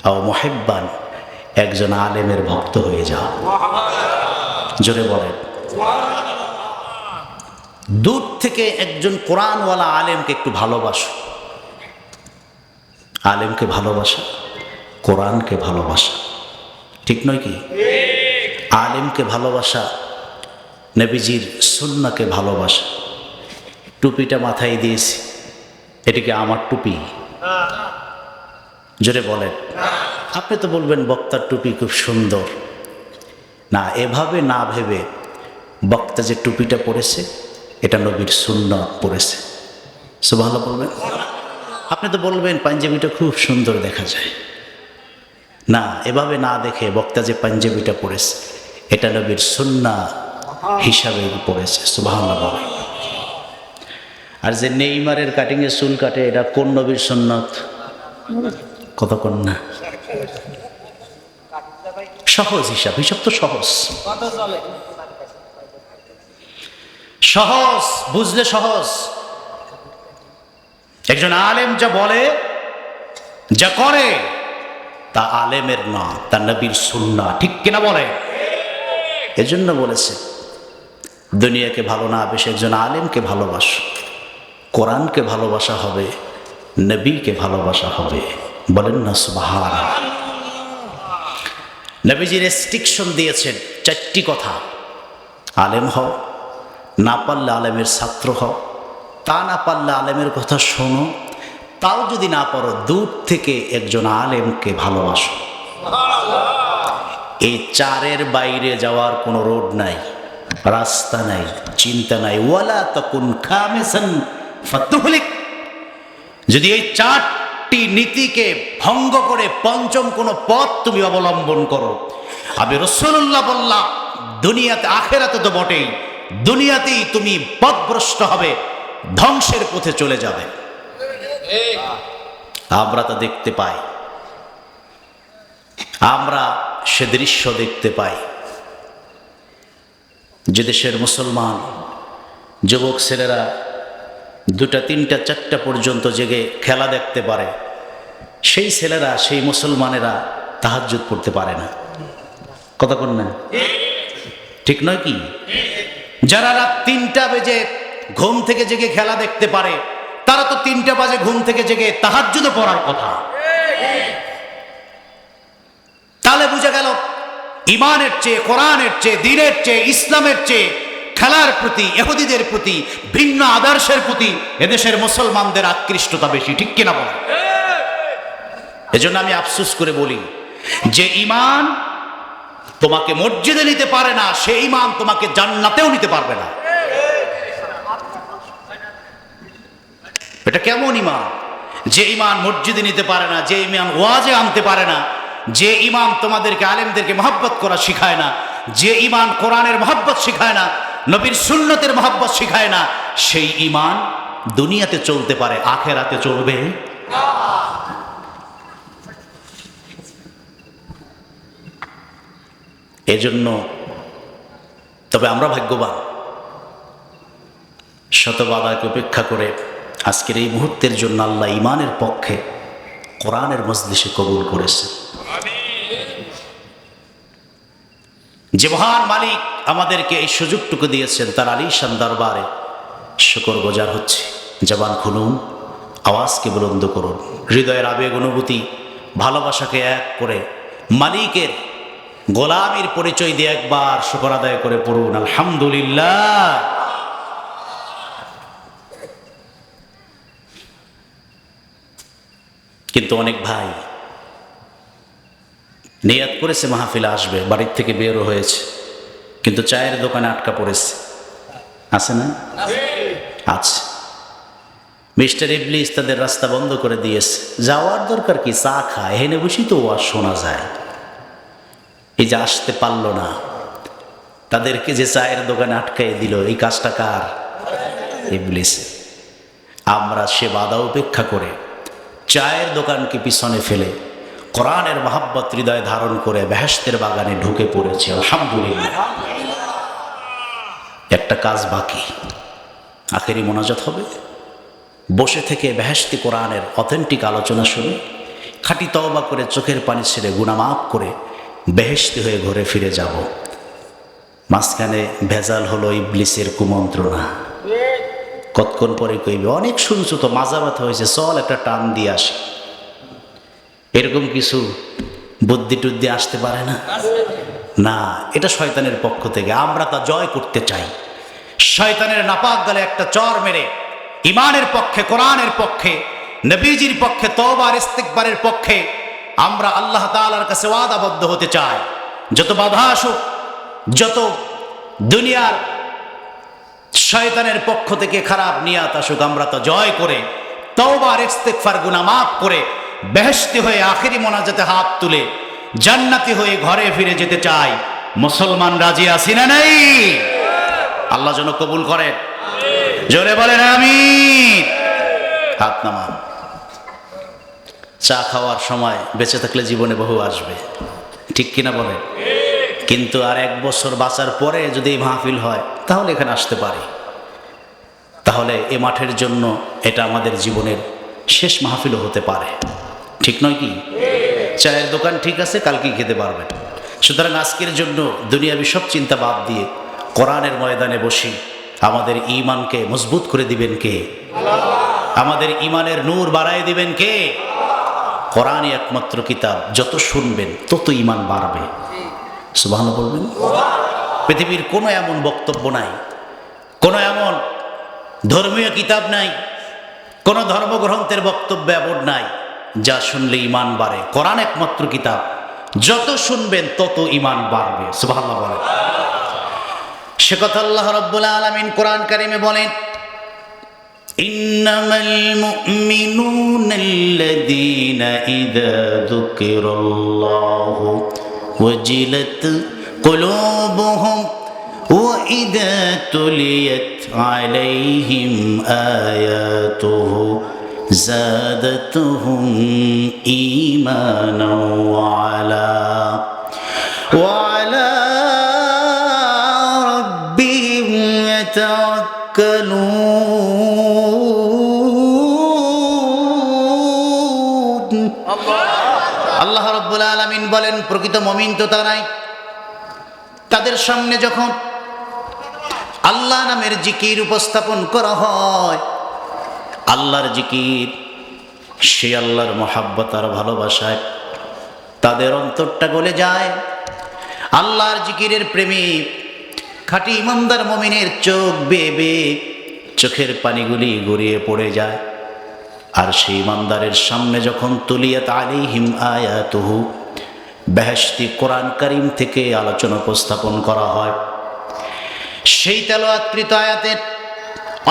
আও মুহিব্বান, একজন আলেমের ভক্ত হয়ে যাও। জোরে বলেন। দূর থেকে একজন কোরআনওয়ালা আলেমকে একটু ভালোবাসো। আলেমকে ভালোবাসা, কোরআনকে ভালোবাসা, ঠিক নয় কি? আলেমকে ভালোবাসা, নবীজির সুন্নাহকে ভালোবাসা। টুপিটা মাথায় দিয়েছি, এটিকে আমার টুপি? জোরে বলেন। আপনি তো বলবেন বক্তার টুপি খুব সুন্দর। না, এভাবে না ভেবে বক্তা যে টুপিটা পরেছে এটা নবীর সুন্নাহ পরেছে। সুবহানাল্লাহ বলবেন। আপনি তো বলবেন পাঞ্জাবিটা খুব সুন্দর দেখা যায়। না, এভাবে না দেখে বক্তা যে পাঞ্জাবিটা পরেছে এটা নবীর সুন্নাহ হিসাবে পড়েছে। সুবহানাল্লাহ বলেন। আর যে নেইমারের কাটিংয়ে চুল কাটে এটা কোন নবীর সুন্নাত? কতক্ষণ না সহজ হিসাব, হিসাব তো সহজ, সহজ বুঝলে সহজ। একজন আলেম যা বলে যা করে তা আলেমের না, তা নবীর সুন্নাহ, ঠিক কিনা বলে? এজন্য বলেছে দুনিয়াকে ভালো না বেশি একজন আলেমকে ভালোবাসো, কোরআনকে ভালোবাসা হবে, নবীকে ভালোবাসা হবে। বলেন না সুবহানাল্লাহ। নবীজি রেস্ট্রিকশন দিয়েছেন চারটি কথা। আলেম হও, না পারলে আলেমের ছাত্র হও, তা না পারলে আলেমের কথা শোনো, তাও যদি না পারো দূর থেকে একজন আলেমকে ভালোবাসো। এই চারের বাইরে যাওয়ার কোনো রোড নাই, রাস্তা নাই, চিন্তা নাই। ওয়ালা তাকুন খামিসান ফাতুহলিক। যদি এই চারটি নীতিকে ভঙ্গ করে পঞ্চম কোনো পথ তুমি অবলম্বন করো, আমি রাসূলুল্লাহ বললাম দুনিয়াতে আখেরাতে তো বটেই, দুনিয়াতেই তুমি পথভ্রষ্ট হবে, ধ্বংসের পথে চলে যাবে। আমরা তা দেখতে পাই, আমরা সে দৃশ্য দেখতে পাই। যে দেশের মুসলমান যুবক ছেলেরা 2টা 3টা 4টা পর্যন্ত জেগে খেলা দেখতে পারে, সেই ছেলেরা, সেই মুসলমানেরা তাহাজ্জুদ পড়তে পারে না। কতক্ষণ না, ঠিক নয় কি? যারা রাত 3টা বেজে ঘুম থেকে জেগে খেলা দেখতে পারে তারা তো 3টা বাজে ঘুম থেকে জেগে তাহাজ্জুদ পড়ার কথা। তাহলে বুঝা গেল ইমানের চেয়ে, কোরআনের চেয়ে, দ্বীনের চেয়ে, ইসলামের চেয়ে খেলার প্রতি, ইহুদিদের প্রতি, ভিন্ন আদর্শের প্রতি এদেশের মুসলমানদের আকৃষ্টতা বেশি, ঠিক কিনা বলেন? এজন্য আমি আফসোস করে বলি, যে ঈমান তোমাকে মসজিদে নিতে পারে না সেই ঈমান তোমাকে জান্নাতেও নিতে পারবে না। এটা কেমন ঈমান? যে ঈমান মসজিদে নিতে পারে না, যে ঈমান ওয়াজে আনতে পারে না, যে ঈমান তোমাদেরকে আলেমদেরকে মহব্বত করা শিখায় না, যে ঈমান কোরআনের মহব্বত শিখায় না, নবীর সুন্নতের মহব্বত শিখায় না, সেই ঈমান দুনিয়াতে চলতে পারে, আখেরাতে চলবে না। এজন্য তবে আমরা ভাগ্যবান, শত বাধাকে উপেক্ষা করে আজকের এই মুহূর্তের জন্য আল্লাহ ঈমানের পক্ষে কোরআনের মজলিসে কবুল করেছে। যে মহান মালিক আমাদেরকে এই সুযোগটুকু দিয়েছেন তার আলিশান দরবারে শুকর গুজার হচ্ছে। জবান খুলুন, আওয়াজকে বুলন্দ করুন, হৃদয়ের আবেগ, অনুভূতি, ভালোবাসাকে এক করে মালিকের গোলামীর পরিচয় দিয়ে একবার শুকর আদায় করে পড়ুন আলহামদুলিল্লাহ। কিন্তু অনেক ভাই নিয়াত করেছে মাহফিলে আসবে, বাড়ির থেকে বেরো হয়েছে, কিন্তু চায়ের দোকানে আটকা পড়েছে। আছে না? আছে। মিস্টার ইবলিস তাদের রাস্তা বন্ধ করে দিয়েছে। যাওয়ার দরকার কি, চা খায়, এখানে বসি তো ওয়াজ শোনা যায়। এই যে আসতে পারলো না, তাদেরকে যে চায়ের দোকানে আটকাই দিল, এই কাজটা কার? ইবলিস। আমরা সে বাধা উপেক্ষা করে চায়ের দোকানকে পিছনে ফেলে কোরআনের মহব্বত হৃদয়ে ধারণ করে বেহেশতের বাগানে ঢুকে পড়েছে আলহামদুলিল্লাহ। একটা কাজ বাকি, আখেরি মোনাজাত হবে, বসে থেকে বেহেশতি কোরআনের অথেন্টিক আলোচনা শুনে খাঁটি তওবা করে চোখের পানি ছেড়ে গুনাহ মাফ করে বেহেশতি হয়ে ঘরে ফিরে যাব। মাঝখানে ভেজাল হলো ইবলিসের কুমন্ত্রণা। কতক্ষণ পরে কইবে, অনেক শুনছো তো, মাজা ব্যথা হয়েছে, চল একটা টান দিয়ে আসি। এরকম কিছু বুদ্ধি টুদ্ধি আসতে পারে না? না, এটা শয়তানের পক্ষ থেকে। আমরা তা জয় করতে চাই। শয়তানের নাপাক গালে একটা চর মেরে ইমানের পক্ষে, কোরআনের পক্ষে, নবীজির পক্ষে, তওবা আর ইস্তিগফারের পক্ষে আমরা আল্লাহ তাআলার কাছে ওয়াদাবদ্ধ হতে চাই। যত বাধা আসুক, যত দুনিয়ার শয়তানের পক্ষ থেকে খারাপ নিয়াত আসুক, আমরা তা জয় করে তওবা আর ইস্তিগফার, গুনাহ মাফ করে বেহেশতি হয়ে আখেরি মোনাজাতে হাত তুলে জান্নাতি হয়ে ঘরে ফিরে যেতে চাই। মুসলমান রাজি আছি না নাই? আল্লাহ যেন কবুল করেন। জোরে বলেন আমিন। হাত নামান। চা খাওয়ার সময় বেঁচে থাকলে জীবনে বহু আসবে, ঠিক কিনা বলেন? কিন্তু আর 1 বছর বাঁচার পরে যদি এই মাহফিল হয় তাহলে এখানে আসতে পারি। তাহলে এ মাঠের জন্য এটা আমাদের জীবনের শেষ মাহফিলও হতে পারে, ঠিক নয় কি? চায়ের দোকান ঠিক আছে, কালকে খেতে পারবেন। সুতরাং আজকের জন্য দুনিয়াবি সব চিন্তা বাদ দিয়ে কোরআনের ময়দানে বসি। আমাদের ঈমানকে মজবুত করে দিবেন কে? আমাদের ঈমানের নূর বাড়ায় দিবেন কে? কোরআনই একমাত্র কিতাব, যত শুনবেন তত ঈমান বাড়বে। সুবহানাল্লাহ বলবেন। পৃথিবীর কোনো এমন বক্তব্য নাই, কোনো এমন ধর্মীয় কিতাব নাই, কোনো ধর্মগ্রন্থের বক্তব্য এমন নাই যা শুনলে ঈমান বাড়ে। কোরআন একমাত্র কিতাব, যত শুনবেন তত ঈমান বাড়বে। সুবহানাল্লাহ বলেন। সে কথা আল্লাহ রাব্বুল আলামিন কোরআন কারিমে বলেন, ইন্নামাল মুমিনুনাল্লাযীনা ইযা যুকিরাল্লাহু ওয়াজিলাত কুলুবুহুম ওয়া ইযা তুলিয়াত আলাইহিম আয়াতুহু زادتهم إيمانا وعلى ربهم يتوكلون। আল্লাহ রাব্বুল আলামিন বলেন, প্রকৃত মুমিন তো তারাই তাদের সামনে যখন আল্লাহ নামের জিকির উপস্থাপন করা হয়, আল্লাহর জিকির, সে আল্লাহর মহাব্বত আর ভালোবাসায় তাদের অন্তরটা গলে যায়। আল্লাহর জিকিরের প্রেমে খাঁটি ইমানদার মুমিনের চোখ বেয়ে বেয়ে চোখের পানিগুলি গড়িয়ে পড়ে যায়। আর সেই ইমানদারের সামনে যখন তুলিয়াত আলাইহিম আয়াতুহু, বেহেশতি কোরআন কারীম থেকে আলোচনা উপস্থাপন করা হয়, সেই তেলাওয়াতকৃত আয়াতের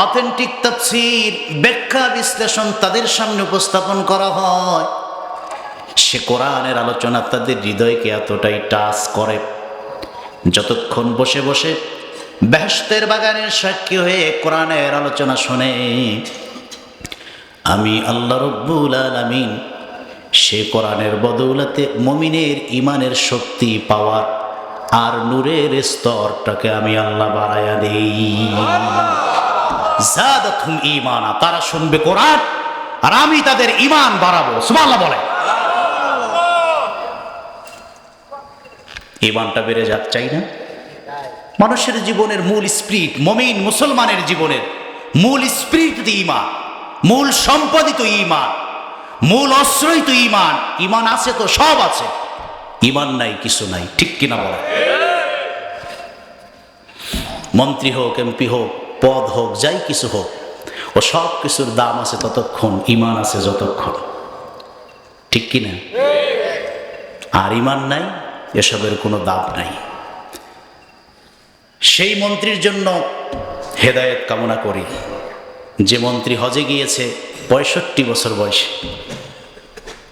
অথেন্টিক তাফসীর, ব্যাখ্যা, বিশ্লেষণ তাদের সামনে উপস্থাপন করা হয়, সে কোরআনের আলোচনা তাদের হৃদয়কে এতটাই টাচ করে, যতক্ষণ বসে বসে বেহেশতের বাগানের সাক্ষী হয়ে কোরআনের আলোচনা শুনে আমি আল্লাহ রাব্বুল আলামিন সে কোরআনের বদৌলতে মুমিনের ঈমানের শক্তি, পাওয়ার আর নূরের স্তরটাকে আমি আল্লাহ বাড়ায়া দেই। জাদাতহুম ঈমানা, তারা শুনবে কোরআন আর আমি তাদের ঈমান বাড়াবো। সুবহানাল্লাহ বলে। ঈমানটা বেড়ে যাক, চাই না? মানুষের জীবনের মূল স্পিরিট, মুমিন মুসলমানের জীবনের মূল স্পিরিট তো ঈমান, মূল সম্পদই তো ঈমান, মূল অস্ত্রই তো ঈমান। ঈমান আছে তো সব আছে, ঈমান নাই কিছু নাই, ঠিক কিনা বলে? মন্ত্রী হোক, এমপি হোক, পদ হোক, যাই কিছু হোক, ও সব কিছুর দাম আছে ততক্ষণ, ঈমান আছে যতক্ষণ, ঠিক কিনা? আর ঈমান নাই, এসবের কোনো দাম নাই। সেই মন্ত্রীর জন্য হেদায়েত কামনা করি, যে মন্ত্রী হজে গিয়েছে 65 বছর বয়সে।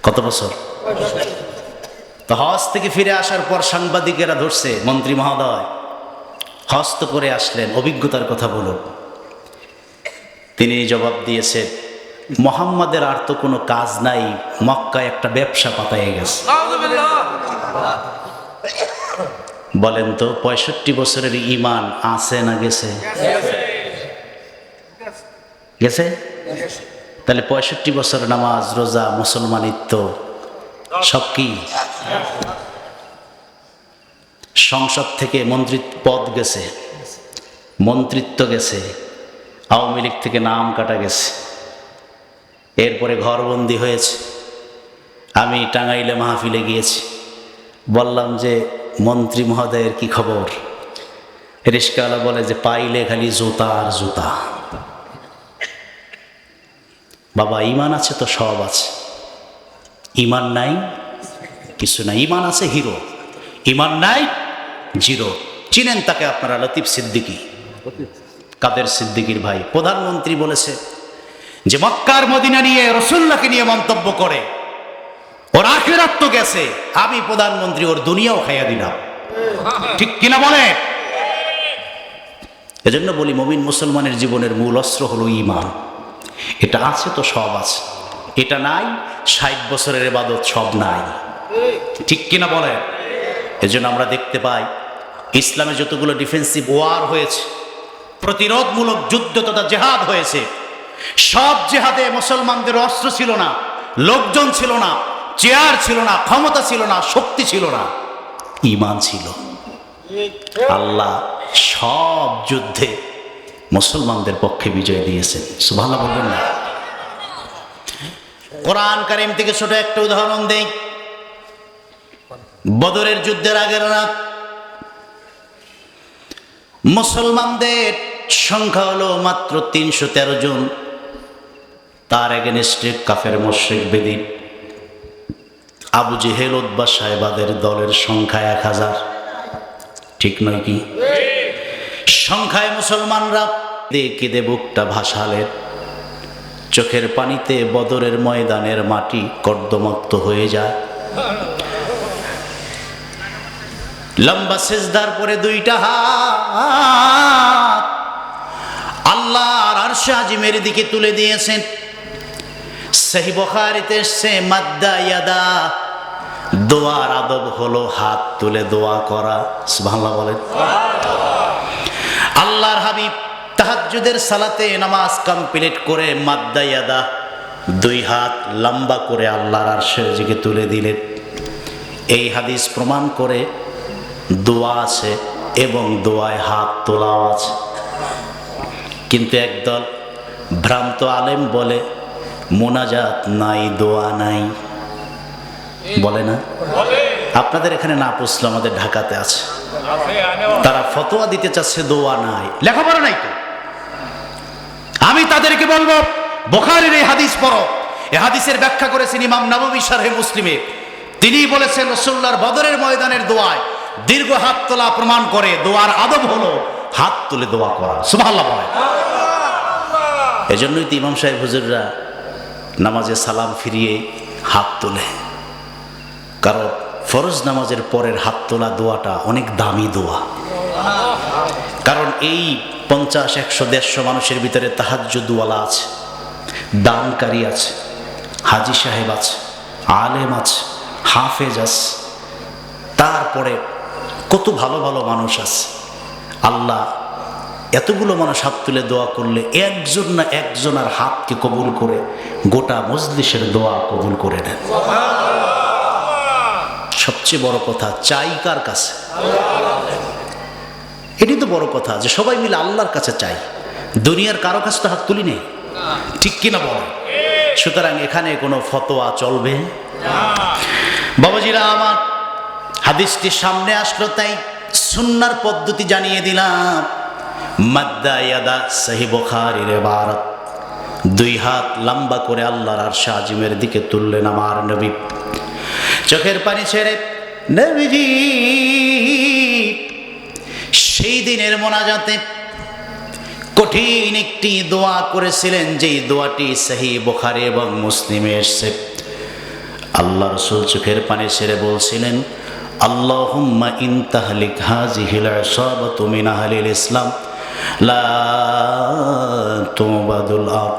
কত বছর? তো হজ থেকে ফিরে আসার পর সাংবাদিকেরা ধরছে, মন্ত্রী মহোদয় হজ তো করে আসলেন, অভিজ্ঞতার কথা বলুন। তিনি জবাব দিয়েছেন, মুহাম্মাদের আর তো কোনো কাজ নাই, মক্কায় একটা ব্যবসা পাতায় গেছে। বলেন তো 65 বছরের ঈমান আছে না গেছে? গেছে। তাহলে 65 বছর নামাজ, রোজা, মুসলমানিত্ব সব কি? সংসদ থেকে মন্ত্রী পদ গেছে, মন্ত্রিত্ব গেছে, আওয়ামী লীগ থেকে নাম কাটা গেছে, এরপরে ঘরবন্দি হয়েছে। আমি টাঙ্গাইলে মাহফিলে গিয়েছি, বললাম যে মন্ত্রী মহোদয়ের কি খবর? রিস্কাওয়ালা বলে যে পাইলে খালি জুতা আর জুতা। বাবা, ইমান আছে তো সব আছে, ইমান নাই কিছু নাই। ইমান আছে হিরো, ইমান নাই জিরো। চিনেন তাকে আপনারা? লতিফ সিদ্দিকী, কাদের সিদ্দিকীর ভাই। প্রধানমন্ত্রী বলেছে যে মক্কার মদিনা নিয়ে, রসুল্লাহকে নিয়ে মন্তব্য করে ওর আখিরাত তো গেছে, আমি প্রধানমন্ত্রী ওর দুনিয়াও খাইয়া দিলাম। ঠিক কিনা বলে? এজন্য বলি মুমিন মুসলমানের জীবনের মূল অস্ত্র হলো ঈমান। এটা আছে তো সব আছে, এটা নাই 60 বছরের ইবাদত সব নাই। ঠিক কিনা বলে? এজন্য আমরা দেখতে পাই ইসলামে যতগুলো ডিফেন্সিভ ওয়ার হয়েছে, প্রতিরোধমূলক যুদ্ধ তথা জেহাদ হয়েছে, সব জেহাদে মুসলমানদের অস্ত্র ছিল না, লোকজন ছিল না, চেয়ার ছিল না, ক্ষমতা ছিল না, শক্তি ছিল না, ঈমান ছিল। আল্লাহ সব যুদ্ধে মুসলমানদের পক্ষে বিজয় দিয়েছেন। সুবহানাল্লাহ বলবেন না? কোরআন কারীম থেকে ছোট একটা উদাহরণ দেই। বদরের যুদ্ধের আগের রাত মুসলমানদের সংখ্যা হলো মাত্র 313 জন। তার এগেনস্টে কাফের মুশরিক বেদিন আবু জেহেল, উতবা, সাহেবাদের দলের সংখ্যা 1000। ঠিক নয় কি? সংখ্যায় মুসলমানরা কেঁদে বুকটা ভাসালেন, চোখের পানিতে বদরের ময়দানের মাটি কর্দমাক্ত হয়ে যায়। লম্বা সিজদার পরে দুইটা হাত আল্লাহর আরশে আজিমের দিকে তুলে দিয়েছেন। সহিহ বুখারীতে এসেছে মাদ্দা ইয়াদা, দোয়ার আদব হলো হাত তুলে দোয়া করা। সুবহানাল্লাহ বলেন। আল্লাহর হাবিব তাহাজ্জুদের সালাতে নামাজ কমপ্লিট করে মাদ্দা ইয়াদা, দুই হাত লম্বা করে আল্লাহর আরশের দিকে তুলে দিলেন। এই হাদিস প্রমাণ করে দোয়া আছে এবং দোয়ায় হাত তোলাও আছে। কিন্তু একদল ভ্রান্ত আলেম বলে মোনাজাত নাই, দোয়া নাই, বলে না? আপনাদের এখানে না পুছলো, আমাদের ঢাকাতে আছে। তারা ফতোয়া দিতে চাচ্ছে দোয়া নাই, লেখাপড়া নাই তো। আমি তাদেরকে বলবো বুখারীর এই হাদিস পড়ো। এই হাদিসের ব্যাখ্যা করেছেন ইমাম নববী শারহে মুসলিমে। তিনি বলেছেন রাসূলুল্লাহর বদরের ময়দানের দোয়ায় দীর্ঘ হাত তোলা প্রমাণ করে দোয়ার আদব হলো হাত তুলে দোয়া করা। সুবহানাল্লাহ বলেন। এজন্যই তো ইমাম সাহেব হুজুররা নামাজে সালাম ফিরিয়ে হাত তোলে, কারণ ফরজ নামাজের পরের হাত তোলা দোয়াটা অনেক দামি দোয়া। কারণ এই 50, 100, 150 মানুষের ভিতরে তাহাজ্জুদওয়ালা আছে, দানকারী আছে, হাজি সাহেব আছে, আলেম আছে, হাফেজ আছে, তারপরে কত ভালো ভালো মানুষ আছে। আল্লাহ এতগুলো মানুষ হাত তুলে দোয়া করলে একজন না একজনের হাতকে কবুল করে গোটা মজলিসের দোয়া কবুল করে নেন। সবচেয়ে বড় কথা, চাই কার কাছে? এটি তো বড় কথা যে সবাই মিলে আল্লাহর কাছে চাই, দুনিয়ার কারো কাছে তো হাত তুলি নেই। ঠিক কিনা বলে? সুতরাং এখানে কোনো ফতোয়া চলবে না। বাবাজিরা আমার, হাদিসটি সামনে আসলো তাই সুন্নাহর পদ্ধতি জানিয়ে দিলাম। মাদ্দা ইয়াদা, সহিহ বুখারীর ইবারত। দুই হাত লম্বা করে আল্লাহর আরশ আজিমের দিকে তুললেন আমার নবী। চোখের পানি ছেড়ে নবীজি সেই দিনের মোনাজাতে কঠিন একটি দোয়া করেছিলেন, যেই দোয়াটি সহিহ বুখারী এবং মুসলিমে এসেছে। আল্লাহ রাসূল চোখের পানি ছেড়ে বলছিলেন, আল্লাহুম্মা ইন তাহলিক হাযিহিল ইসাবাতু মিন আহলিল ইসলাম লা তুবাদুল আরদ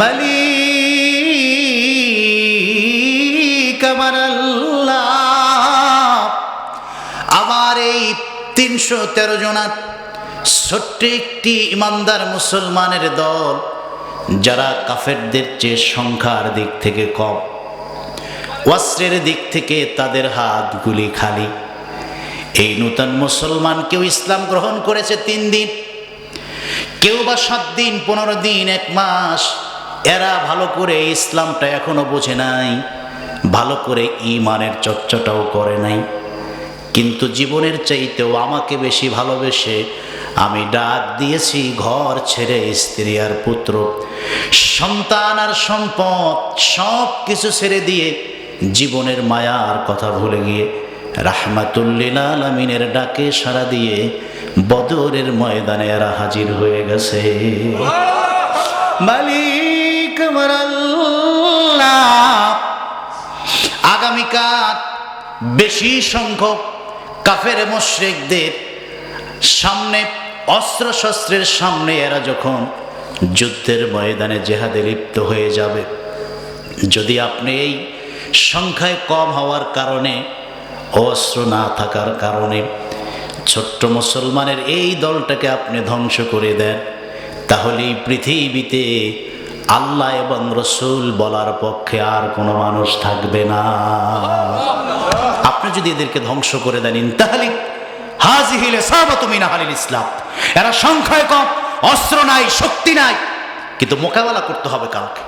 মালিক আমারাল্লাহ। আমার এই 313 জনার ছোট্ট একটি ইমানদার মুসলমানের দল, যারা কাফেরদের চেয়ে সংখ্যার দিক থেকে কম, অস্ত্রের দিক থেকে তাদের হাতগুলি খালি। এই নূতন মুসলমান কেউ ইসলাম গ্রহণ করেছে 3 দিন, কেউ বা 7 দিন, 15 দিন, 1 মাস। এরা ভালো করে ইসলামটা এখনো বোঝে নাই, ভালো করে ঈমানের চর্চাটাও করে নাই। কিন্তু জীবনের চাইতেও আমাকে বেশি ভালোবেসে আমি ডাক দিয়েছি ঘর ছেড়ে, স্ত্রী আর পুত্র, সন্তান আর সম্পদ সব কিছু ছেড়ে দিয়ে, জীবনের মায়ার কথা ভুলে গিয়ে রাহমাতুল লিল আলামিনের ডাকে সাড়া দিয়ে বদরের ময়দানে এরা হাজির হয়ে গেছে। মালিক আমার আল্লাহ আগামীকাল বেশি সংখ্যক কাফের মুশরিকদের সামনে, অস্ত্র শস্ত্রের সামনে এরা যখন যুদ্ধের ময়দানে জেহাদে লিপ্ত হয়ে যাবে, যদি আপনি এই সংখ্যায় কম হওয়ার কারণে, অস্ত্র না থাকার কারণে ছোট্ট মুসলমানের এই দলটাকে আপনি ধ্বংস করে দেন, তাহলে এই পৃথিবীতে আল্লাহ এবং রসুল বলার পক্ষে আর কোনো মানুষ থাকবে না। আপনি যদি এদেরকে ধ্বংস করে দেন, তাহলে হাজিহিল ইসাবাতু মিন আহলিল ইসলাম, এরা সংখ্যায় কম, অস্ত্র নাই, শক্তি নাই, কিন্তু মোকাবেলা করতে হবে কাউকে।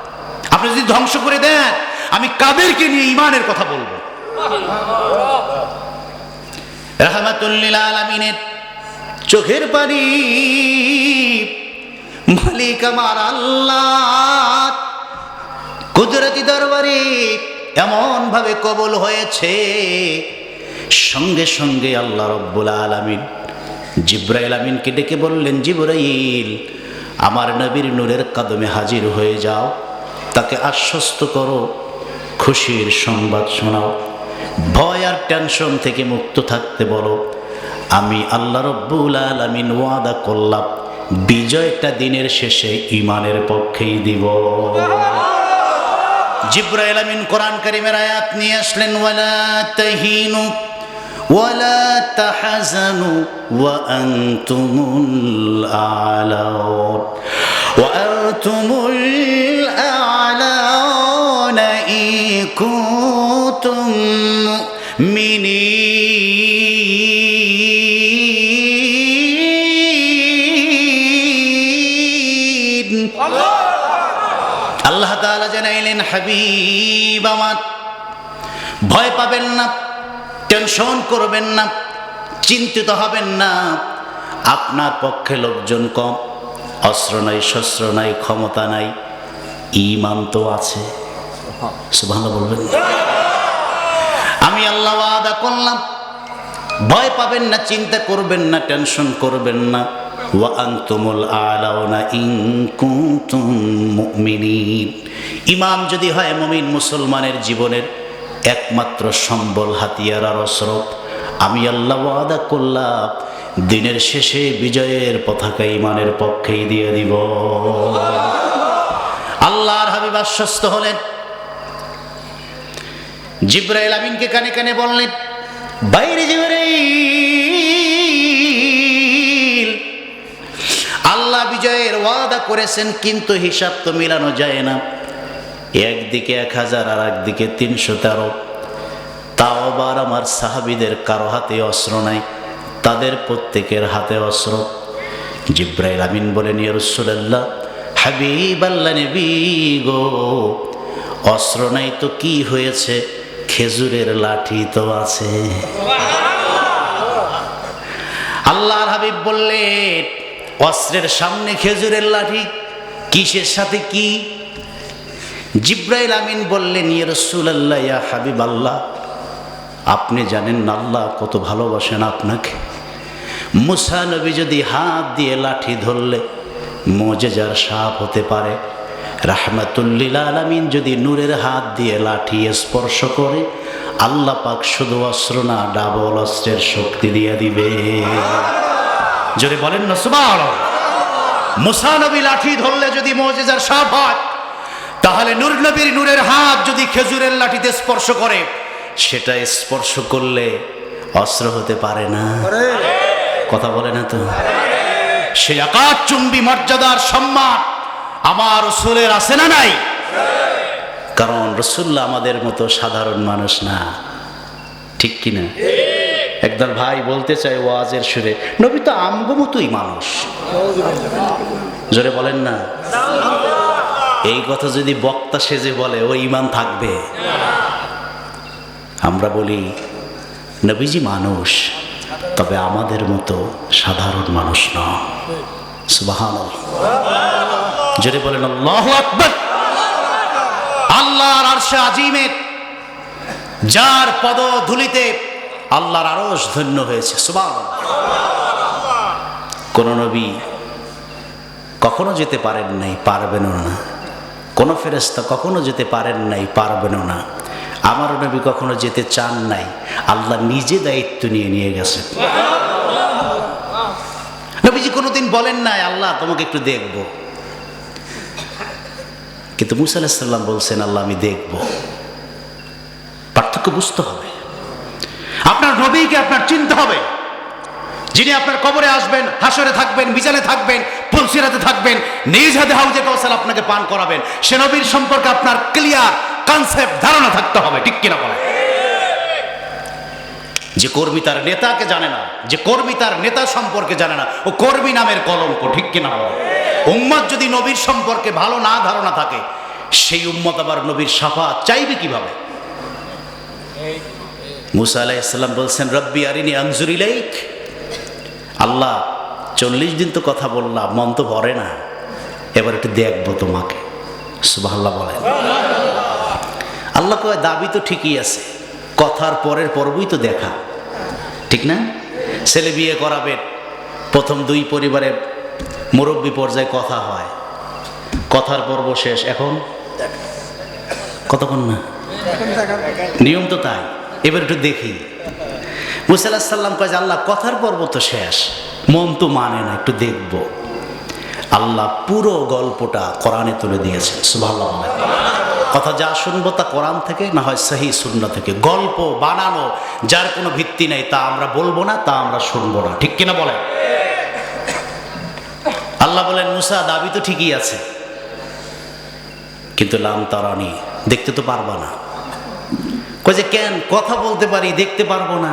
আপনি যদি ধ্বংস করে দেন, আমি কাদেরকে নিয়ে ঈমানের কথা বলবো? রাহমাতুল লিল আলামিনের চোখের পানি মালিক আমার আল্লাহ কুদরতি দরবারে এমন ভাবে কবুল হয়েছে, সঙ্গে সঙ্গে আল্লাহ রব্বুল আলামিন জিবরাইল আমিনকে ডেকে বললেন, জিবরাইল, আমার নবীর নূরের কদমে হাজির হয়ে যাও, তাকে আশ্বস্ত করো, খুশির সংবাদ শোনাও, ভয় আর টেনশন থেকে মুক্ত থাকতে বলো। আমি আল্লাহ রব্বুল আলামিন ওয়াদা করলাম বিজয়টা দিনের শেষে ঈমানের পক্ষেই দিব। জিবরাইল আমিন কোরআন কারীমের আয়াত নিয়ে আসলেন, ওয়ালা তাহিনু ওয়ালা তাহজানু ওয়া আনতুমুল আ'লাউন ওয়া আনতুমুল আ'লাউনা ইন কুনতুম মুমিনিন। আল্লাহ তাআলা জানাইলেন, হাবিব আমার, ভয় পাবেন না, টেনশন করবেন না, চিন্তিত হবেন না। আপনার পক্ষে লোকজন কম, অস্ত্র নাই, শস্ত্র নাই, ক্ষমতা নাই, ঈমান তো আছে। সুবহানাল্লাহ বলবেন। আমি আল্লাহ ওয়াদা করলাম, ভয় পাবেন না, চিন্তা করবেন না, টেনশন করবেন না। ওয়া আনতুমুল আ'লাউনা ইন কুনতুম মুমিনিন। ঈমান যদি হয় মুমিন মুসলমানের জীবনের একমাত্র সম্বল, হাতিয়ার আর অস্ত্র, আমি আল্লাহ ওয়াদা করলাম দিনের শেষে বিজয়ের পতাকা ঈমানের পক্ষেই দিয়ে দিব। আল্লাহর হাবিব আশ্বস্ত হলেন। জিবরাইল আমিনকে কানে কানে বললেন, বাইরে জিবরাইল, আল্লাহ বিজয়ের ওয়াদা করেছেন, কিন্তু হিসাব তো মিলানো যায় না। একদিকে 1000 আর একদিকে 313। তাও আবার আমার সাহাবীদের কারো হাতে অস্ত্র নাই, তাদের প্রত্যেকের হাতে অস্ত্র। জিবরাইল আমিন বলেন, ইয়া রাসূলুল্লাহ, হাবিব আল্লাহ নবী গো, অস্ত্র নাই তো কি হয়েছে, খেজুরের লাঠি তো আছে। আল্লাহর হাবিব বললেন, অস্ত্রের সামনে খেজুরের লাঠি, কিসের সাথে কি? জিবরাইল আমিন বললেন, ইয়া রাসূলুল্লাহ, ইয়া হাবিব আল্লাহ, আপনি জানেন না আল্লাহ কত ভালোবাসেন আপনাকে। মুসা নবী যদি হাত দিয়ে লাঠি ধরলে মুজিজার সাপ হতে পারে, রাহমাতুল লিল আলামিন যদি নূরের হাত দিয়ে লাঠি স্পর্শ করে, আল্লাহ পাক শুধু অস্ত্র না, ডাবল অস্ত্রের শক্তি দিয়ে দিবে। যদি বলেন না সুবহানাল্লাহ। মুসা নবী লাঠি ধরলে যদি মুজিজার সাপ হয়, তাহলে নূর নবীর নূরের হাত যদি খেজুরের লাঠিতে স্পর্শ করে, সেটা স্পর্শ করলে অস্ত্র হতে পারে না। কথা বলে না তো? সেই আকাশচুম্বী মর্যাদার সম্মান আমার রাসূলের আছে না নাই? কারণ রাসূলুল্লাহ আমাদের মতো সাধারণ মানুষ না, ঠিক কিনা? একদল ভাই বলতে চায় ওয়াজের সুরে, নবী তো আমগো মতোই মানুষ। জোরে বলেন না। এই কথা যদি বক্তা সেজে বলে, ও ঈমান থাকবে? আমরা বলি নবীজি মানুষ, তবে আমাদের মতো সাধারণ মানুষ নয়। সুবহানাল্লাহ। জোরে বলেন আল্লাহু আকবার। আল্লাহর আরশে আজিমের যার পদধূলিতে আল্লাহর আরশ ধন্য হয়েছে, সুবহানাল্লাহ। কোন নবী কখনো যেতে পারেন নাই, পারবেনও না। কোন ফেরেশতা কখনো যেতে পারেন নাই, পারবেনও না। আমার নবী কখনো যেতে চান নাই, আল্লাহ নিজে দায়িত্ব নিয়ে গেছেন। নবীজি কোনোদিন বলেন নাই আল্লাহ তোমাকে একটু দেখব, কিন্তু মুসা আলাইহিস সালাম বলছেন আল্লাহ আমি দেখব। পার্থক্য বুঝতে হবে। আপনার নবীকে আপনার চিনতে হবে, যিনি আপনার কবরে আসবেন, হাসরে থাকবেন, মিজানে থাকবেন, পুলসিরাতে থাকবেন, নিজ হাতে হাউজে কাউসার আপনাকে পান করাবেন। সে নবীর সম্পর্কে আপনার ক্লিয়ার কনসেপ্ট, ধারণা থাকতে হবে, ঠিক কিনা বলে? যে কর্মী তার নেতাকে জানে না, যে কর্মী তার নেতা সম্পর্কে জানে না, ও কর্মী নামের কলঙ্ক, ঠিক কিনা বলে? উম্মত যদি নবীর সম্পর্কে ভালো না ধারণা থাকে, সেই উম্মত আবার নবীর শাফাআত চাইবে কিভাবে? মুসা আলাইহিস সালাম বলছেন রব্বি আরিনি আনজুর ইলাইক। আল্লাহ 40 দিন তো কথা বললাম, মন তো ভরে না, এবার একটু দেখবো তোমাকে। সুবহানাল্লাহ বলেন। আল্লাহ কয় দাবি তো ঠিকই আছে, কথার পরের পর্বই তো দেখা, ঠিক না? ছেলে বিয়ে করাবেন, প্রথম 2 পরিবারে মুরব্বী পর্যায়ে কথা হয়, কথার পর্ব শেষ, এখন কতক্ষণ না, নিয়ম তো তাই, এবার একটু দেখি। মুসা আলাইহিস সালাম কয় যে আল্লাহ কথার পর্ব তো শেষ, মন তো মানে না, একটু দেখব। আল্লাহ পুরো গল্পটা কোরআনে তুলে দিয়েছেন। সুবহানাল্লাহ। কথা যা শুনবো তা কোরআন থেকে, না হয় সহি সুন্নাহ থেকে। গল্প বানানো যার কোনো ভিত্তি নেই তা আমরা বলবো না, তা আমরা শুনবো না, ঠিক কিনা বলেন? আল্লাহ বলেন মুসা দাবি তো ঠিকই আছে, কিন্তু লাম তারানি, দেখতে তো পারবা না। কয় যে কেন? কথা বলতে পারি, দেখতে পারবো না,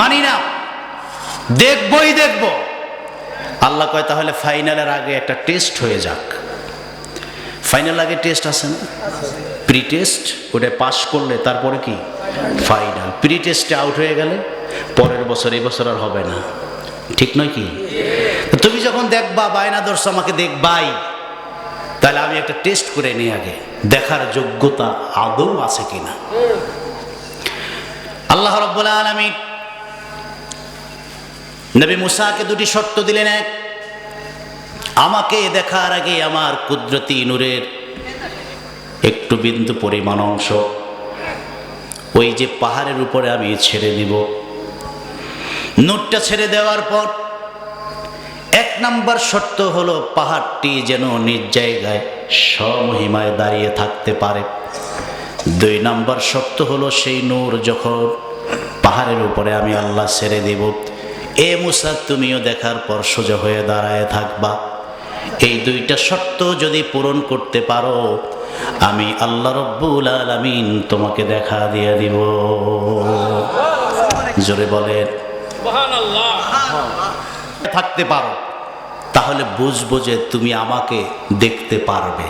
মানি না, দেখবই দেখবো। আল্লাহ কয় তাহলে ফাইনালের আগে একটা টেস্ট হয়ে যাক। ফাইনাল আগে টেস্ট আছে না, প্রি টেস্ট, ওটা পাস করলে তারপরে কি ফাইনাল। প্রি টেস্টে আউট হয়ে গেলে পরের বছর, এই বছর আর হবে না, ঠিক নয় কি? তুমি যখন দেখবা বায়না ধরছো আমাকে দেখবাই, তাহলে আমি একটা টেস্ট করে নিই আগে, দেখার যোগ্যতা আদৌ আছে কিনা। আল্লাহ রাব্বুল আলামিন নবী মুসাকে 2টি শর্ত দিলেন। এক, আমাকে দেখার আগে আমার কুদরতি নূরের একটু বিন্দু পরিমাণ অংশ ওই যে পাহাড়ের উপরে আমি ছেড়ে দিব। নূরটা ছেড়ে দেওয়ার পর 1 নম্বর শর্ত হলো পাহাড়টি যেন নিজ জায়গায় স্বমহিমায় দাঁড়িয়ে থাকতে পারে। 2 নম্বর শর্ত হলো সেই নূর যখন পাহাড়ের উপরে আমি আল্লাহ ছেড়ে দেব, এ মুসা তুমিও দেখার পর সোজা হয়ে দাঁড়ায় থাকবা। এই 2টা শর্ত যদি পূরণ করতে পারো, আমি আল্লাহ রব্বুল আলামিন তোমাকে দেখা দিয়ে দিব। জোরে বলেন সুবহানাল্লাহ। থাকতে পারো, তাহলে বুঝবো যে তুমি আমাকে দেখতে পারবে।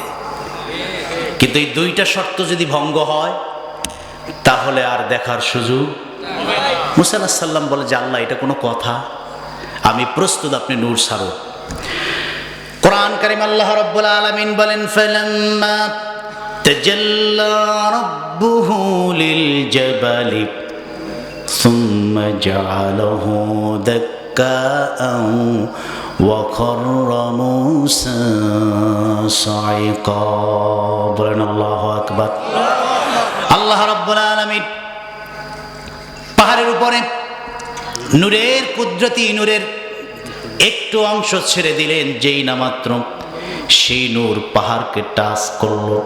কিন্তু এই 2টা শর্ত যদি ভঙ্গ হয়, তাহলে আর দেখার সুযোগ। মুসা আলাইহিস সালাম বলে যে আল্লাহ এটা কোনো কথা, আমি প্রস্তুত, আপনি নূর ছাড়ো। কোরআন কারীম আল্লাহ রাব্বুল আলামিন বলেন ফালাম্মা তাজাল্লা রাব্বুহু লিল জাবালি সুম্মা জাআলাহু দাক্কাআন ওয়া খাররা মূসা সাইকা। বলেন আল্লাহু আকবার। আল্লাহ রাব্বুল আলামিন পাহাড়ের উপরে নূরের কুদরতি নূরের একটু অংশ ছেড়ে দিলেন, যেই না মাত্র সেই নূর পাহাড়কে টাচ করলো।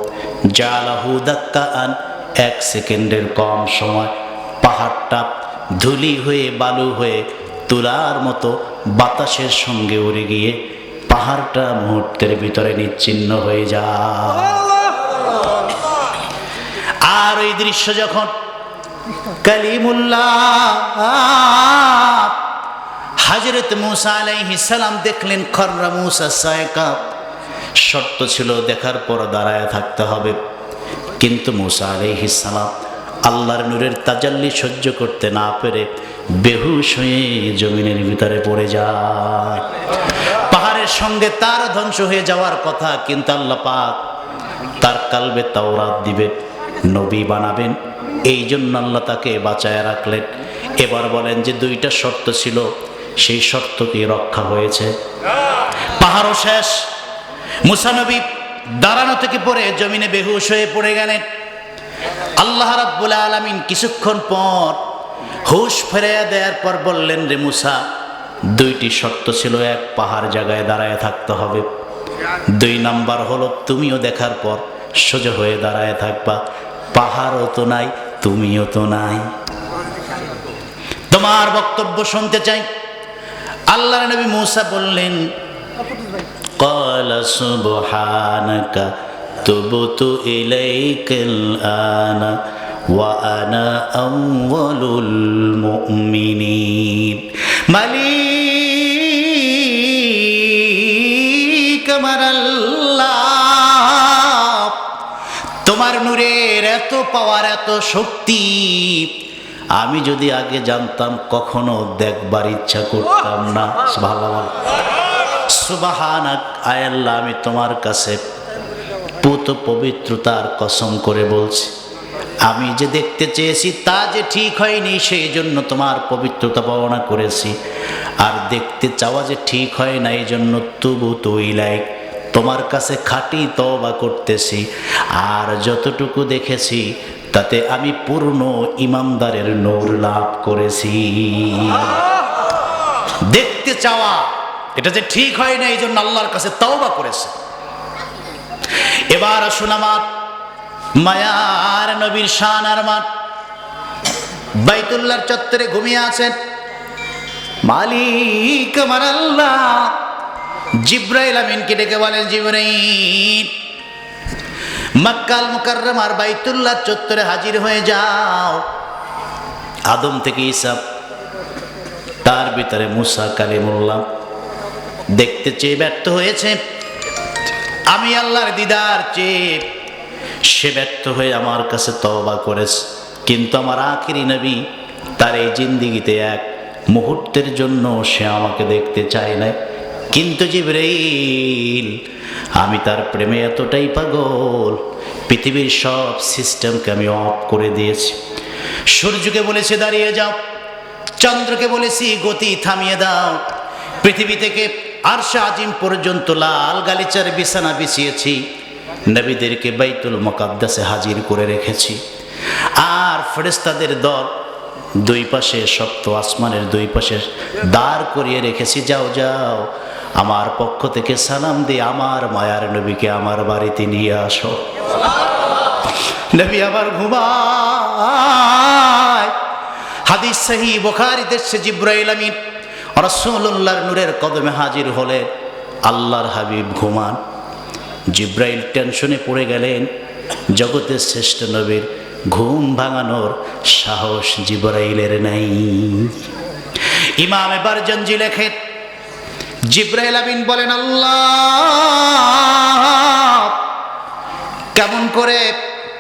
জালাহু দাক্কাআন, 1 সেকেন্ডের কম সময় পাহাড়টা ধুলি হয়ে বালু হয়ে তুলার মতো বাতাসের সঙ্গে উড়ে গিয়ে পাহাড়টা মুহূর্তের ভিতরে নিচ্ছিন্ন হয়ে যায়। আর ওই দৃশ্য যখন কালিমুল্লাহ হযরত মূসা আলাইহিস সালাম দেখলেন, খররা মূসা সায়কা, শর্ত ছিল দেখার পর দাঁড়ায় থাকতে হবে। কিন্তু মূসা আলাইহিস সালাম আল্লাহর নূরের তাজাল্লি সহ্য করতে না পেরে বেহুশ হয়ে জমিনের ভিতরে পড়ে যায়। পাহাড়ের সঙ্গে তার ধ্বংস হয়ে যাওয়ার কথা, কিন্তু আল্লাহ পাক তার কালবে তাওরাত দিবেন, নবী বানাবেন, এই জন্য আল্লাহ তাকে বাঁচায় রাখলেন। এবার বলেন যে দুইটা শর্ত ছিল, সেই শর্ত কি রক্ষা হয়েছে? পাহাড়ও শেষ, মূসা নবী দাঁড়ানো থেকে পড়ে জমিনে বেহুশ হয়ে পড়ে গেলেন। আল্লাহ রাব্বুল আলামিন কিছুক্ষণ পর হুশ ফিরিয়ে দেওয়ার পর বললেন, রে মূসা, দুইটি শর্ত ছিল, এক, পাহাড় জায়গায় দাঁড়ায় থাকতে হবে, 2 নাম্বার হলো তুমিও দেখার পর সোজা হয়ে দাঁড়ায় থাকবা, পাহাড়ও তো নাই, তুমিও তো নাই। তোমার বক্তব্য শুনতে চাই। আল্লাহর নবী মূসা বললেন, ক্বালা সুবহানাকা তুবতু ইলাইকাল আনা ওয়া আনা আউয়ালুল মুমিনিন। মালিক আমার আল্লাহ, তোমার নূরের এত পাওয়ার, এত শক্তি আমি যদি আগে জানতাম কখনো দেখবার ইচ্ছা করতাম না। সুবহানাক, আয় আল্লাহ, আমি তোমার কাছে পুত পবিত্রতার কসম করে বলছি, আমি যে দেখতে চেয়েছি তা যে ঠিক হয়নি, সেই জন্য তোমার পবিত্রতা বর্ণনা করেছি। আর দেখতে চাওয়া যে ঠিক হয় না, এই জন্য তুবতু ইলাইক, তোমার কাছে খাঁটি তওবা করতেছি। আর যতটুকু দেখেছি তাতে আমি পূর্ণ ইমানদারের নূর লাভ করেছি। দেখতে চাওয়া এটা যে ঠিক হয় না, এই জন্য আল্লাহর কাছে তওবা করেছে। এবার আসুন আমার মায়ার নবীর শান আর মান। বাইতুল্লাহর চত্বরে ঘুমিয়ে আছেন মালিক আমার আল্লাহ। জিব্রাইল আমিনকে ডেকে বলেন, জিব্রাইল, মক্কাল মুকাররমার বাইতুল্লাহ চত্বরে হাজির হয়ে যাও। আদম থেকে ঈসা, তার ভিতরে মূসা কালিমুল্লাহ দেখতে চেয়ে ব্যর্থ হয়েছে। আমি আল্লাহর দিদার চেয়ে সে ব্যর্থ হয়ে আমার কাছে তওবা করেছে। কিন্তু আমার আখিরি নবী, তার এই জিন্দেগিতে এক মুহূর্তের জন্য সে আমাকে দেখতে চায় না। কিন্তু জিবরাইল, আমি তার প্রেমে এতটাই পাগল, পৃথিবীর সব সিস্টেমকে আমি অফ করে দিয়েছি। সূর্যকে বলেছে দাঁড়িয়ে যাও, চন্দ্রকে বলেছি গতি থামিয়ে দাও, পৃথিবী থেকে আরশে আজিম পর্যন্ত লাল গালিচার বিছানা বিছিয়েছি, নবীদেরকে বাইতুল মুকাদ্দাসে হাজির করে রেখেছি। আর ফেরেশতাদের দল দুই পাশে, সপ্ত আসমানের দুই পাশে দাঁড় করিয়ে রেখেছি। যাও যাও, আমার পক্ষ থেকে সালাম দিয়ে আমার মায়ার নবীকে আমার বাড়িতে নিয়ে আসো। নবী আবার ঘুমায়। হাদিস সহিহ বুখারীতে জিব্রাইল আমিন রাসূলুল্লাহর নূরের কদমে হাজির হলে আল্লাহর হাবিব ঘুমান। জিব্রাইল টেনশনে পড়ে গেলেন, জগতের শ্রেষ্ঠ নবীর ঘুম ভাঙানোর সাহস জিব্রাইলের নাই। ইমামে বারজানজি লেখেন, জিব্রাইল আমিন বলেন, আল্লাহ, কেমন করে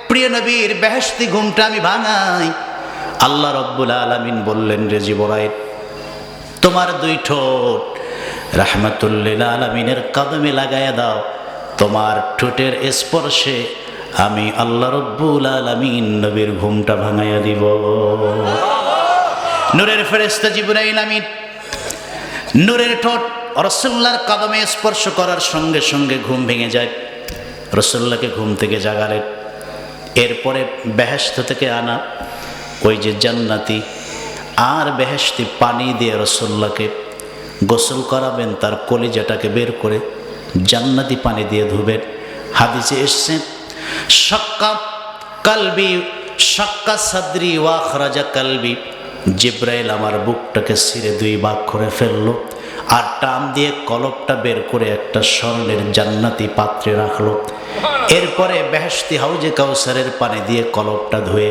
প্রিয় নবীর বেহেশতি ঘুমটা আমি ভাঙাই? আল্লাহ রব্বুল আলামিন বললেন, রে জিব্রাইল, তোমার দুই ঠোঁট রাহমাতুল লিল আলামিনের কদমে লাগায়া দাও, তোমার ঠোঁটের স্পর্শে আমি আল্লাহ রব্বুল আলামিন নবীর ঘুমটা ভাঙাইয়া দিব। নূরের ফেরেশতা জিবরাইল আমিন নূরের ঠোঁট রাসূলুল্লাহর কদমে স্পর্শ করার সঙ্গে সঙ্গে ঘুম ভেঙে যায়। রাসূলুল্লাহকে ঘুম থেকে জাগালেন। এরপরে বেহেশত থেকে আনা ওই যে জান্নাতি আর বেহেশতি পানি দিয়ে রাসূলুল্লাহকে গোসল করাবেন, তার কলিজাটাকে বের করে জান্নাতি পানি দিয়ে ধুবেন। হাদিসে এসছে, শাক্কা কালবি শাক্কা সাদরি ওয়া খরাজা কালবি, জিব্রাইল আমার বুকটাকে ছিঁড়ে দুই ভাগ করে ফেললো। আর টান দিয়ে কলবটা বের করে একটা স্বর্ণের জান্নাতি পাত্রে রাখলো। এরপরে বেহেশতি হাউজে কাউসারের পানি দিয়ে কলবটা ধুয়ে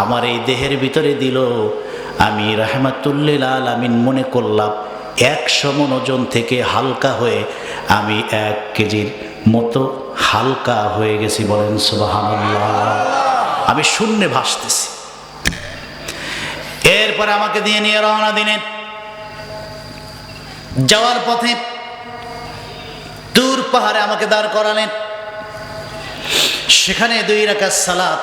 আমার এই দেহের ভিতরে দিল। আমি রাহমাতুল্লিল আলামিন মনে করলাম 100 মণ ওজন থেকে হালকা হয়ে আমি 1 কেজির মতো হালকা হয়ে গেছি। বলেন সুবহানাল্লাহ। আমি শূন্যে ভাসতেছি। এরপরে আমাকে দিয়ে নিয়ে রওনা দিলেন। যাওয়ার পথে দূর পাহাড়ে আমাকে দাঁড় করালেন। সেখানে 2 রাকাত সালাত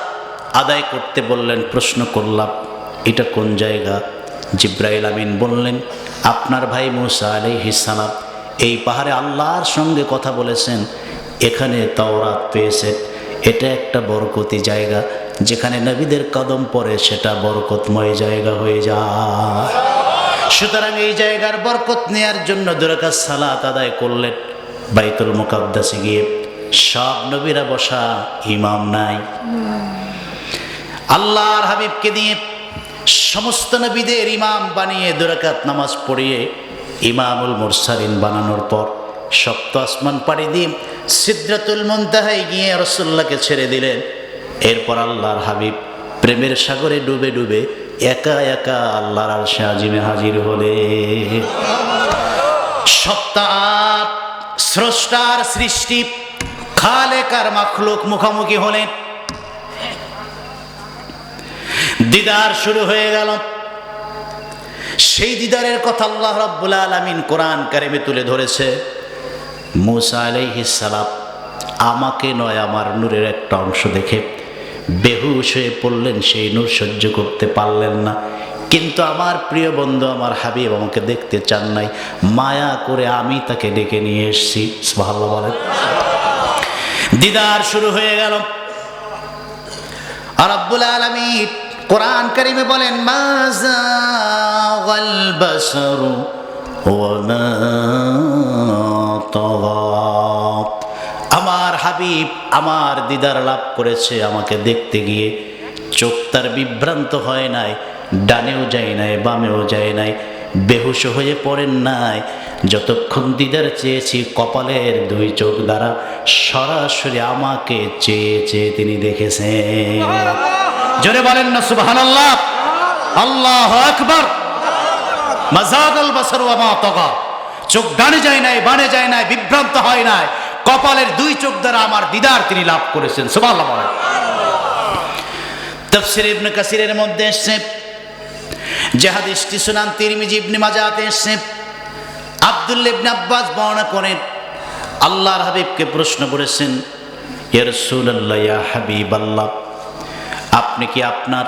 আদায় করতে বললেন। প্রশ্ন করলাম, এটা কোন জায়গা? জিব্রাইল আমিন বললেন, আপনার ভাই মুসা আলাইহিস সালাম এই পাহাড়ে আল্লাহর সঙ্গে কথা বলেছেন, এখানে তাওরাত পেয়েছেন। এটা একটা বরকতি জায়গা, যেখানে নবীদের কদম পড়ে সেটা বরকতময় জায়গা হয়ে যায়। সুতরাং এই জায়গার বরকত নেয়ার জন্য 2 রাকাত সালাত আদায় করলেন। বাইতুল মুকাদ্দাসে গিয়ে সব নবীরা বসা, ইমাম নাই। আল্লাহর হাবিবকে দিয়ে সমস্ত নবীদের ইমাম বানিয়ে 2 রাকাত নামাজ পড়িয়ে ইমামুল মুরসালিন বানানোর পর 7 আসমান পাড়ি দিয়ে সিদরাতুল মুনতাহায় গিয়ে রাসূলুল্লাহকে ছেড়ে দিলেন। এরপর আল্লাহর হাবিব প্রেমের সাগরে ডুবে ডুবে একা একা আল্লাহর আরশে আজিমে হাজির হলে সত্তা স্রষ্টার সৃষ্টি খালেক আর মাখলুক মুখোমুখি হলেন। দিদার শুরু হয়ে গেল। সেই দিদারের কথা আল্লাহ রাব্বুল আলামিন কোরআন কারিমে তুলে ধরেছে। মুসা আলাইহিস সালাম আমাকে নয়, আমার নূরের একটা অংশ দেখে বেহুশ হয়ে পড়লেন। সেই নূর সহ্য করতে পারলেন না। কিন্তু আমার প্রিয় বন্ধু, আমার হাবিব আমাকে দেখতে চান নাই। মায়া করে আমি তাকে ডেকে নিয়ে এসেছি। সুবহানাল্লাহ বলেন। দিদার শুরু হয়ে গেল। রাব্বুল আলামিন কোরআন কারিমে বলেন, মা যাগাল বাসারু ওয়া মা তাগা। আমার হাবিব আমার দিদার লাভ করেছে। আমাকে দেখতে গিয়ে চোখ তার বিভ্রান্ত হয় নাই, ডানেও যায় নাই, বামেও যায় নাই, বেহুশ হয়ে পড়েন নাই। যতক্ষণ দিদার চেয়েছি কপালের 2 চোখ দ্বারা সরাসরি আমাকে চেয়ে চেয়ে তিনি দেখেছেন। জোরে বলেন না সুবহানাল্লাহ। আল্লাহু আকবার। মাযাগাল বাসার ওয়া মা তাগা। চোখ ডানে যায় নাই, বামে যায় নাই, বিভ্রান্ত হয় নাই, কপালের 2 চোখ দ্বারা আমার দিদার তিনি লাভ করেছেন। সুবহানাল্লাহ বলেন। তাফসীর ইবনে কাসিরের মধ্যে এসেছে, যে হাদিসটি সুনান তিরমিজি ইবনে মাজাহতে এসেছে, আব্দুল্লাহ ইবনে আব্বাস বর্ণনা করেন, আল্লাহর হাবিবকে প্রশ্ন করেছেন, ইয়া রাসূলুল্লাহ, ইয়া হাবিবাল্লাহ, আপনি কি আপনার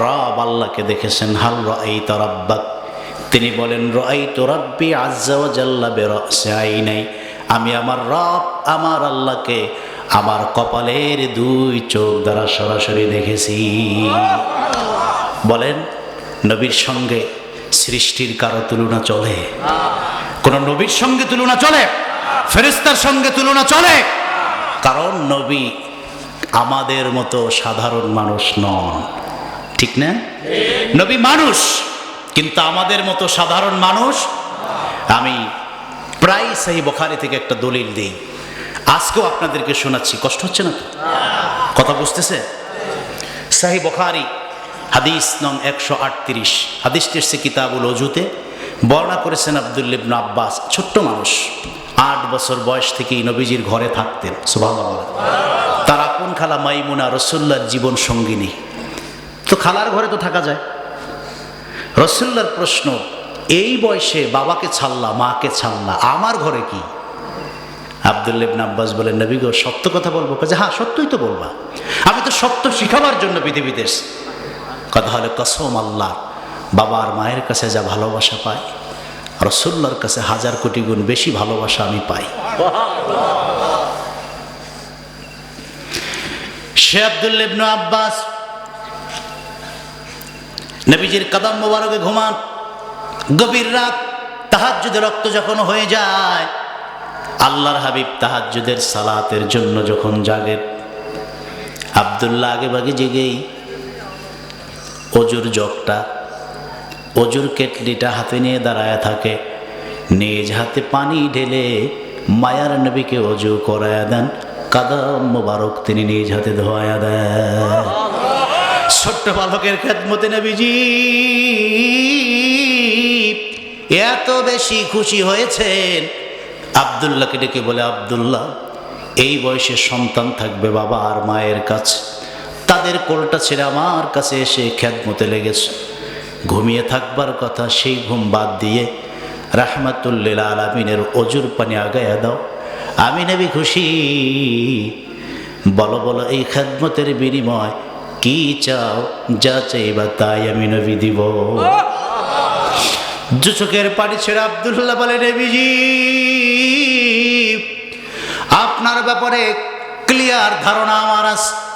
রব আল্লাহকে দেখেছেন? হাল রাআইতা রাব্বাক। তিনি বলেন, রাআইতু রাব্বি আযজা ওয়া জাল্লা বিরাসি আইনাই। আমি আমার রব, আমার আল্লাহকে আমার কপালের 2 চোখ দ্বারা সরাসরি দেখেছি। বলেন, নবীর সঙ্গে সৃষ্টির কারো তুলনা চলে? কোন নবীর সঙ্গে তুলনা চলে? ফেরেশতার সঙ্গে তুলনা চলে? কারণ নবী আমাদের মতো সাধারণ মানুষ নন, ঠিক না? নবী মানুষ, কিন্তু আমাদের মতো সাধারণ মানুষ। আমি প্রায় সহিহ বুখারী থেকে একটা দলিল দিই, আজকেও আপনাদেরকে শোনাচ্ছি। কষ্ট হচ্ছে না তো? কথা বুঝতেছে? সহিহ বুখারী হাদিস নং 138। হাদিসটি এসেছে কিতাবুল ওযুতে। বর্ণনা করেছেন আব্দুল্লাহ ইবনে আব্বাস। ছোট্ট মানুষ, 8 বছর বয়স থেকেই নবীজির ঘরে থাকতেন। সুবহানাল্লাহ। তার আপন খালা মাইমুনা রাসূলুল্লাহর জীবন সঙ্গিনী। তো খালার ঘরে তো থাকা যায়। রাসূলুল্লাহর প্রশ্ন, এই বয়সে বাবাকে ছাড়লা, মাকে ছাড়লা, আমার ঘরে কি? আব্দুল্লাহ ইবনে আব্বাস বলেন, নবী গো, সত্য কথা বলবো? কাজে হ্যাঁ, সত্যই তো বলবা, আমি তো সত্য শিখাবার জন্য পৃথিবীতে এসেছি। কথা হলো, কসম আল্লাহ, বাবা আর মায়ের কাছে যা ভালোবাসা পাই, রাসূলুল্লাহর কাছে 1000 কোটি গুণ বেশি ভালোবাসা আমি পাই। সে আব্দুল্লাহ ইবনে আব্বাস নবীজির কদম মোবারকে ঘুমান। গভীর রাত, তাহাজ্জুদের রক্ত যখন হয়ে যায়, আল্লাহর হাবিব তাহাজ্জুদের সালাতের জন্য যখন জাগেন, আব্দুল্লাহ আগে ভাগে জেগেই অজুর জগটা, অজুর কেটলিটা হাতে নিয়ে দাঁড়ায় থাকে। নিজ হাতে পানি ঢেলে মায়ার নবীকে অজু করায়া দেন, কাদাম মোবারক তিনি নিজ হাতে ধোয়া দেন। ছোট্ট বালকের খেদমতে নবীজি এত বেশি খুশি হয়েছেন, আব্দুল্লাহকে ডেকে বলে, আব্দুল্লাহ, এই বয়সে সন্তান থাকবে বাবা আর মায়ের কাছে, তাদের কোলটা ছেড়ে আমার কাছে এসে খেদমতে লেগেছে। ঘুমিয়ে থাকবার কথা, সেই ঘুম বাদ দিয়ে রাহমাতুল্লিল আলামিনের অজুর পানি আগায়া দাও। আমি নবী খুশি। বলো বলো, এই খেদমতের বিনিময় কি চাও? যা চাইবা তাই আমি নবী দিব। দু চোখের পানি ছেড়ে আব্দুল্লাহ বলে, নবীজি, আপনার ব্যাপারে ক্লিয়ার ধারণা আমার আছে।